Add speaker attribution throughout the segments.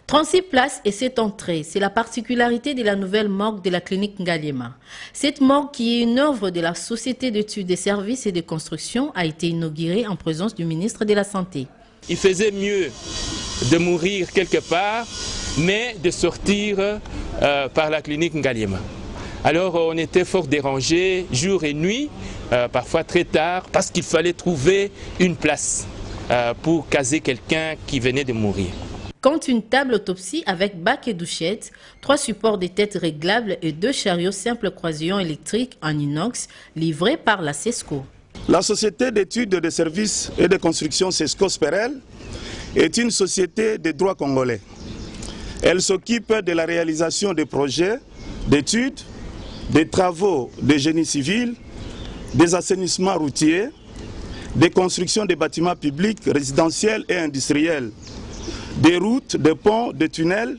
Speaker 1: 36 places et 7 entrées, c'est la particularité de la nouvelle morgue de la clinique Ngaliema. Cette morgue, qui est une œuvre de la Société d'études des services et de construction, a été inaugurée en présence du ministre de la Santé.
Speaker 2: Il faisait mieux de mourir quelque part, mais de sortir par la clinique Ngaliema. Alors on était fort dérangés, jour et nuit, parfois très tard, parce qu'il fallait trouver une place pour caser quelqu'un qui venait de mourir.
Speaker 1: Compte une table autopsie avec bac et douchette, 3 supports de tête réglables et 2 chariots simples croisillons électriques en inox livrés par la CESCO.
Speaker 3: La Société d'études des services et de construction CESCO Sperel est une société de droit congolais. Elle s'occupe de la réalisation des projets, d'études, des travaux de génie civil, des assainissements routiers, des constructions de bâtiments publics, résidentiels et industriels, des routes, des ponts, des tunnels,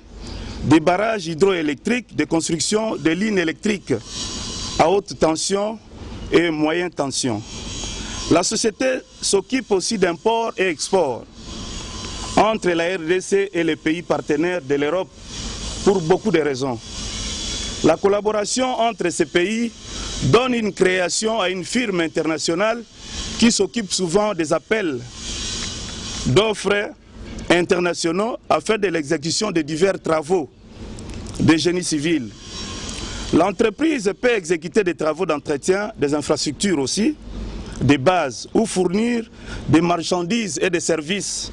Speaker 3: des barrages hydroélectriques, des constructions de lignes électriques à haute tension et moyenne tension. La société s'occupe aussi d'import et export entre la RDC et les pays partenaires de l'Europe pour beaucoup de raisons. La collaboration entre ces pays donne une création à une firme internationale qui s'occupe souvent des appels d'offres internationaux afin de l'exécution de divers travaux de génie civil. L'entreprise peut exécuter des travaux d'entretien, des infrastructures aussi, des bases ou fournir des marchandises et des services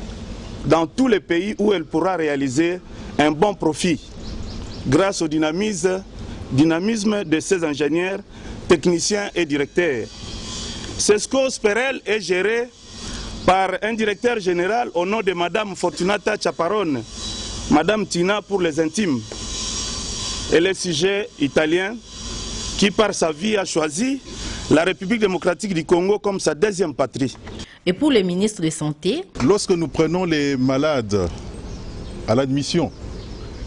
Speaker 3: dans tous les pays où elle pourra réaliser un bon profit grâce au dynamisme de ses ingénieurs, techniciens et directeurs. CESCO Sperel est géré par un directeur général au nom de Madame Fortunata Chaparone, Madame Tina pour les intimes. Elle est sujet italien qui par sa vie a choisi la République démocratique du Congo comme sa deuxième patrie.
Speaker 1: Et pour le ministre de Santé,
Speaker 4: lorsque nous prenons les malades à l'admission,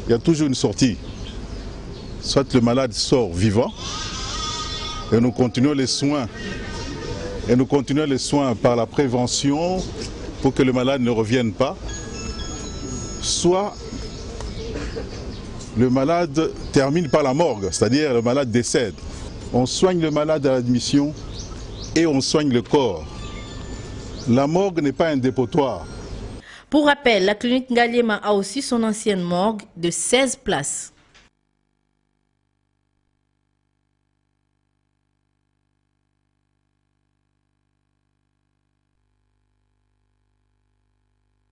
Speaker 4: il y a toujours une sortie. Soit le malade sort vivant et nous continuons les soins. Et nous continuons les soins par la prévention pour que le malade ne revienne pas. Soit le malade termine par la morgue, c'est-à-dire le malade décède. On soigne le malade à l'admission et on soigne le corps. La morgue n'est pas un dépotoir.
Speaker 1: Pour rappel, la clinique Ngaliema a aussi son ancienne morgue de 16 places.